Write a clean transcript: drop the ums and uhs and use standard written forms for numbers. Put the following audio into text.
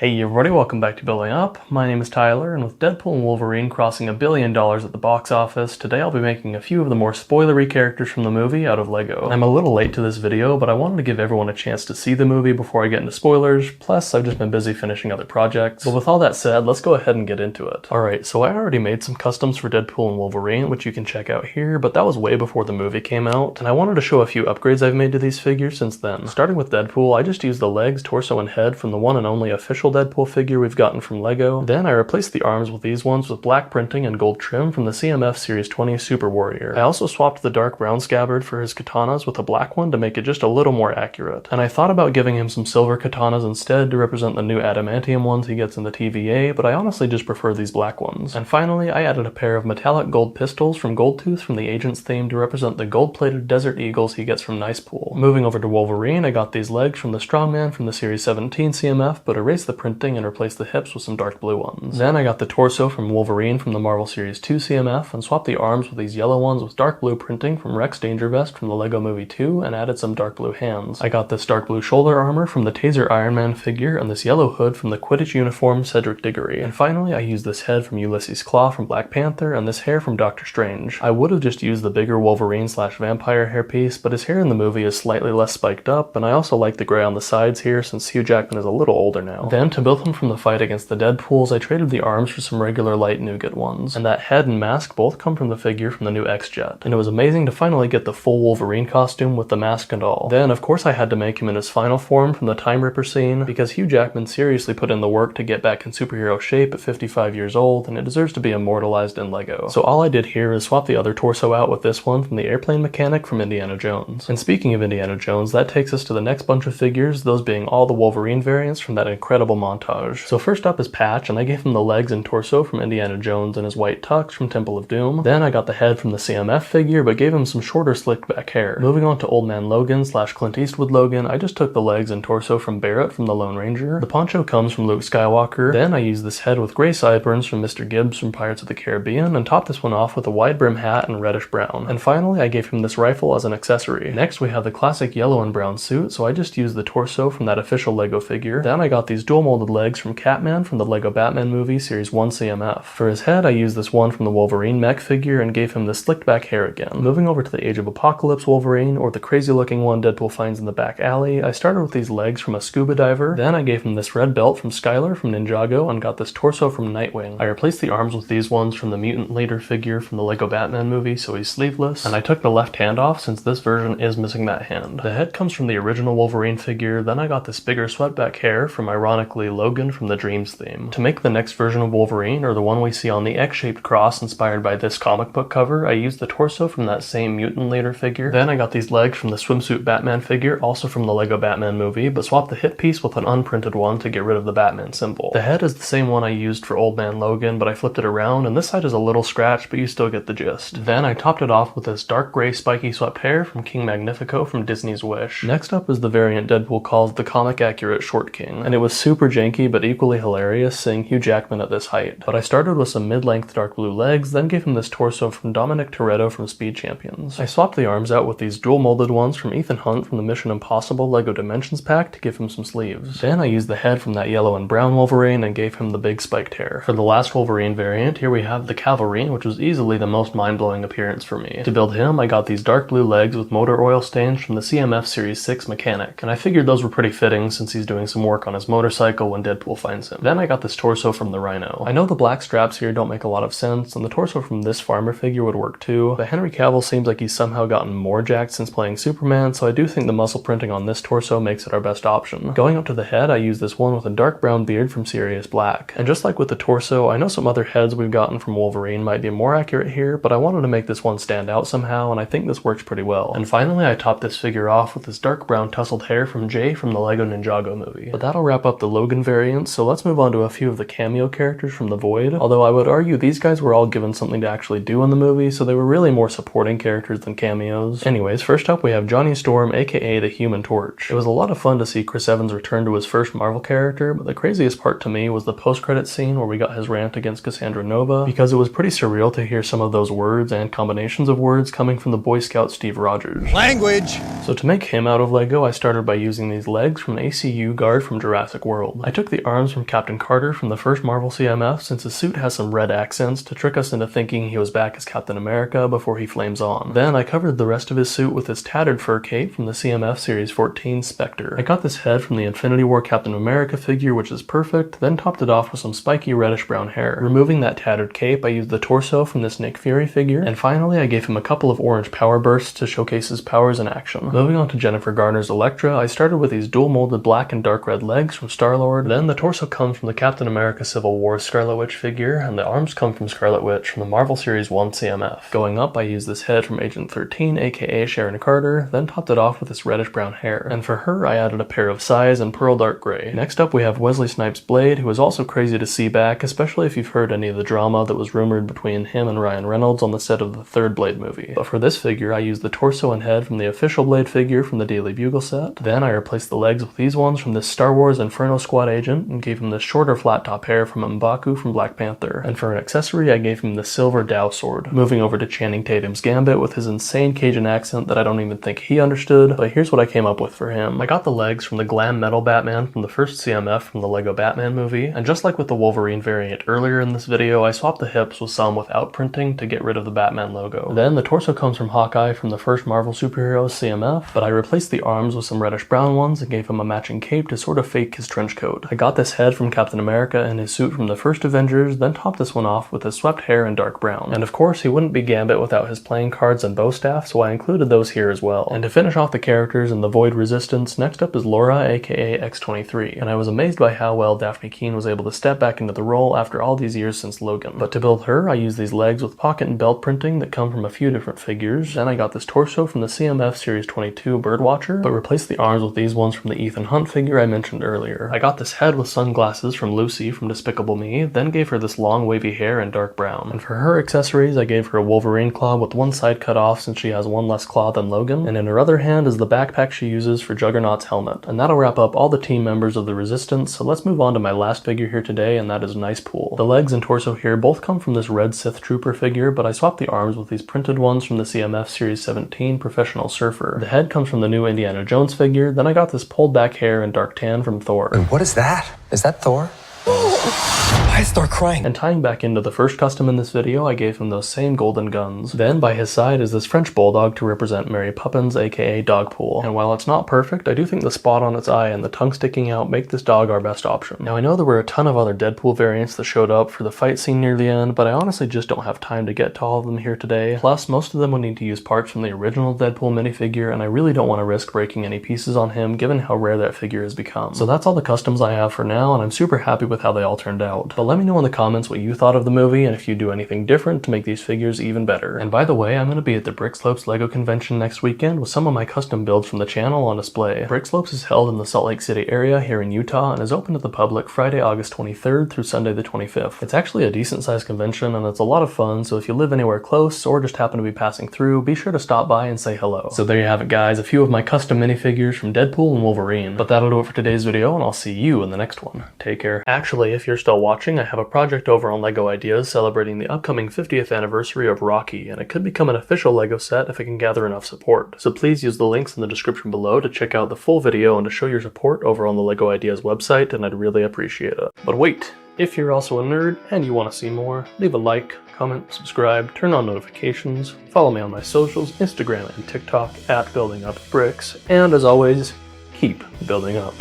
Hey everybody, welcome back to Building Up. My name is Tyler, and with Deadpool and Wolverine crossing $1 billion at the box office, today I'll be making a few of the more spoilery characters from the movie out of Lego. I'm a little late to this video, but I wanted to give everyone a chance to see the movie before I get into spoilers, plus I've just been busy finishing other projects. But with all that said, let's go ahead and get into it. Alright, so I already made some customs for Deadpool and Wolverine, which you can check out here, but that was way before the movie came out, and I wanted to show a few upgrades I've made to these figures since then. Starting with Deadpool, I just used the legs, torso, and head from the one and only official Deadpool figure we've gotten from Lego. Then I replaced the arms with these ones with black printing and gold trim from the CMF Series 20 Super Warrior. I also swapped the dark brown scabbard for his katanas with a black one to make it just a little more accurate. And I thought about giving him some silver katanas instead to represent the new adamantium ones he gets in the TVA, but I honestly just prefer these black ones. And finally, I added a pair of metallic gold pistols from Goldtooth from the Agents theme to represent the gold-plated Desert Eagles he gets from Nicepool. Moving over to Wolverine, I got these legs from the Strongman from the Series 17 CMF, but erased the printing and replaced the hips with some dark blue ones. Then I got the torso from Wolverine from the Marvel Series 2 CMF and swapped the arms with these yellow ones with dark blue printing from Rex Dangervest from the Lego Movie 2 and added some dark blue hands. I got this dark blue shoulder armor from the Taser Iron Man figure and this yellow hood from the Quidditch uniform Cedric Diggory. And finally, I used this head from Ulysses Claw from Black Panther and this hair from Doctor Strange. I would have just used the bigger Wolverine / vampire hairpiece, but his hair in the movie is slightly less spiked up, and I also like the gray on the sides here since Hugh Jackman is a little older now. Then, to build him from the fight against the Deadpools, I traded the arms for some regular light nougat ones. And that head and mask both come from the figure from the new X-Jet. And it was amazing to finally get the full Wolverine costume with the mask and all. Then, of course, I had to make him in his final form from the Time Ripper scene, because Hugh Jackman seriously put in the work to get back in superhero shape at 55 years old, and it deserves to be immortalized in Lego. So all I did here is swap the other torso out with this one from the airplane mechanic from Indiana Jones. And speaking of Indiana Jones, that takes us to the next bunch of figures, those being all the Wolverine variants from that incredible montage. So first up is Patch, and I gave him the legs and torso from Indiana Jones and his white tux from Temple of Doom. Then I got the head from the CMF figure, but gave him some shorter slicked back hair. Moving on to Old Man Logan / Clint Eastwood Logan, I just took the legs and torso from Barrett from the Lone Ranger. The poncho comes from Luke Skywalker. Then I used this head with gray sideburns from Mr. Gibbs from Pirates of the Caribbean, and topped this one off with a wide brim hat and reddish brown. And finally, I gave him this rifle as an accessory. Next we have the classic yellow and brown suit, so I just used the torso from that official Lego figure. Then I got these dual molded legs from Catman from the Lego Batman movie Series 1 CMF. For his head, I used this one from the Wolverine mech figure and gave him the slicked back hair again. Moving over to the Age of Apocalypse Wolverine, or the crazy looking one Deadpool finds in the back alley, I started with these legs from a scuba diver. Then I gave him this red belt from Skylar from Ninjago and got this torso from Nightwing. I replaced the arms with these ones from the Mutant Leader figure from the Lego Batman movie, so he's sleeveless. And I took the left hand off since this version is missing that hand. The head comes from the original Wolverine figure. Then I got this bigger sweatback hair from, ironically, Logan from the Dreams theme. To make the next version of Wolverine, or the one we see on the X-shaped cross inspired by this comic book cover, I used the torso from that same Mutant Leader figure. Then I got these legs from the swimsuit Batman figure, also from the Lego Batman movie, but swapped the hip piece with an unprinted one to get rid of the Batman symbol. The head is the same one I used for Old Man Logan, but I flipped it around, and this side is a little scratched, but you still get the gist. Then I topped it off with this dark gray spiky swept hair from King Magnifico from Disney's Wish. Next up is the variant Deadpool calls the comic accurate Short King, and it was super janky but equally hilarious seeing Hugh Jackman at this height. But I started with some mid-length dark blue legs, then gave him this torso from Dominic Toretto from Speed Champions. I swapped the arms out with these dual molded ones from Ethan Hunt from the Mission Impossible Lego Dimensions pack to give him some sleeves. Then I used the head from that yellow and brown Wolverine and gave him the big spiked hair. For the last Wolverine variant, here we have the Cavalry, which was easily the most mind-blowing appearance for me. To build him, I got these dark blue legs with motor oil stains from the CMF Series 6 Mechanic, and I figured those were pretty fitting since he's doing some work on his motorcycle when Deadpool finds him. Then I got this torso from the Rhino. I know the black straps here don't make a lot of sense, and the torso from this farmer figure would work too, but Henry Cavill seems like he's somehow gotten more jacked since playing Superman, so I do think the muscle printing on this torso makes it our best option. Going up to the head, I used this one with a dark brown beard from Sirius Black. And just like with the torso, I know some other heads we've gotten from Wolverine might be more accurate here, but I wanted to make this one stand out somehow, and I think this works pretty well. And finally, I topped this figure off with this dark brown tousled hair from Jay from the Lego Ninjago movie. But that'll wrap up the Logan variants, so let's move on to a few of the cameo characters from The Void, although I would argue these guys were all given something to actually do in the movie, so they were really more supporting characters than cameos. Anyways, first up we have Johnny Storm, aka the Human Torch. It was a lot of fun to see Chris Evans return to his first Marvel character, but the craziest part to me was the post-credits scene where we got his rant against Cassandra Nova, because it was pretty surreal to hear some of those words and combinations of words coming from the Boy Scout Steve Rogers. Language! So to make him out of Lego, I started by using these legs from an ACU guard from Jurassic World. Shield. I took the arms from Captain Carter from the first Marvel CMF since his suit has some red accents to trick us into thinking he was back as Captain America before he flames on. Then I covered the rest of his suit with his tattered fur cape from the CMF Series 14 Spectre. I got this head from the Infinity War Captain America figure, which is perfect, then topped it off with some spiky reddish brown hair. Removing that tattered cape, I used the torso from this Nick Fury figure, and finally I gave him a couple of orange power bursts to showcase his powers in action. Moving on to Jennifer Garner's Elektra, I started with these dual molded black and dark red legs from Star-Lord, then the torso comes from the Captain America Civil War Scarlet Witch figure, and the arms come from Scarlet Witch from the Marvel Series 1 CMF. Going up, I used this head from Agent 13, aka Sharon Carter, then topped it off with this reddish brown hair, and for her I added a pair of size and pearl dark gray. Next up we have Wesley Snipes' Blade, who is also crazy to see back, especially if you've heard any of the drama that was rumored between him and Ryan Reynolds on the set of the third Blade movie. But for this figure I used the torso and head from the official Blade figure from the Daily Bugle set. Then I replaced the legs with these ones from this Star Wars Inferno Squad agent and gave him this shorter flat top hair from M'Baku from Black Panther. And for an accessory I gave him the silver Dao sword. Moving over to Channing Tatum's Gambit with his insane Cajun accent that I don't even think he understood, but here's what I came up with for him. I got the legs from the glam metal Batman from the first CMF from the Lego Batman movie, and just like with the Wolverine variant earlier in this video, I swapped the hips with some without printing to get rid of the Batman logo. Then the torso comes from Hawkeye from the first Marvel Superheroes CMF, but I replaced the arms with some reddish brown ones and gave him a matching cape to sort of fake his trench coat. I got this head from Captain America and his suit from the first Avengers, then topped this one off with his swept hair and dark brown. And of course he wouldn't be Gambit without his playing cards and bow staff, so I included those here as well. And to finish off the characters in the Void Resistance, next up is Laura aka X-23, and I was amazed by how well Daphne Keane was able to step back into the role after all these years since Logan. But to build her, I used these legs with pocket and belt printing that come from a few different figures. Then I got this torso from the CMF Series 22 Birdwatcher, but replaced the arms with these ones from the Ethan Hunt figure I mentioned earlier. I got this head with sunglasses from Lucy from Despicable Me, then gave her this long wavy hair and dark brown. And for her accessories, I gave her a Wolverine claw with one side cut off since she has one less claw than Logan, and in her other hand is the backpack she uses for Juggernaut's helmet. And that'll wrap up all the team members of the Resistance, so let's move on to my last figure here today, and that is Nicepool. The legs and torso here both come from this red Sith Trooper figure, but I swapped the arms with these printed ones from the CMF Series 17 Professional Surfer. The head comes from the new Indiana Jones figure, then I got this pulled back hair and dark tan from Thor. And what is that? Is that Thor? Why is Thor crying? And tying back into the first custom in this video, I gave him those same golden guns. Then by his side is this French bulldog to represent Mary Poppins, aka Dogpool. And while it's not perfect, I do think the spot on its eye and the tongue sticking out make this dog our best option. Now I know there were a ton of other Deadpool variants that showed up for the fight scene near the end, but I honestly just don't have time to get to all of them here today. Plus, most of them would need to use parts from the original Deadpool minifigure, and I really don't want to risk breaking any pieces on him given how rare that figure has become. So that's all the customs I have for now, and I'm super happy with how they all turned out. But let me know in the comments what you thought of the movie and if you do anything different to make these figures even better. And by the way, I'm going to be at the Brickslopes LEGO convention next weekend with some of my custom builds from the channel on display. Brickslopes is held in the Salt Lake City area here in Utah and is open to the public Friday, August 23rd through Sunday the 25th. It's actually a decent sized convention and it's a lot of fun, so if you live anywhere close or just happen to be passing through, be sure to stop by and say hello. So there you have it guys, a few of my custom minifigures from Deadpool and Wolverine. But that'll do it for today's video and I'll see you in the next one. Take care. Actually, if you're still watching, I have a project over on LEGO Ideas celebrating the upcoming 50th anniversary of Rocky, and it could become an official LEGO set if it can gather enough support. So please use the links in the description below to check out the full video and to show your support over on the LEGO Ideas website, and I'd really appreciate it. But wait, if you're also a nerd and you want to see more, leave a like, comment, subscribe, turn on notifications, follow me on my socials, Instagram and TikTok @BuildingUpBricks, and as always, keep building up.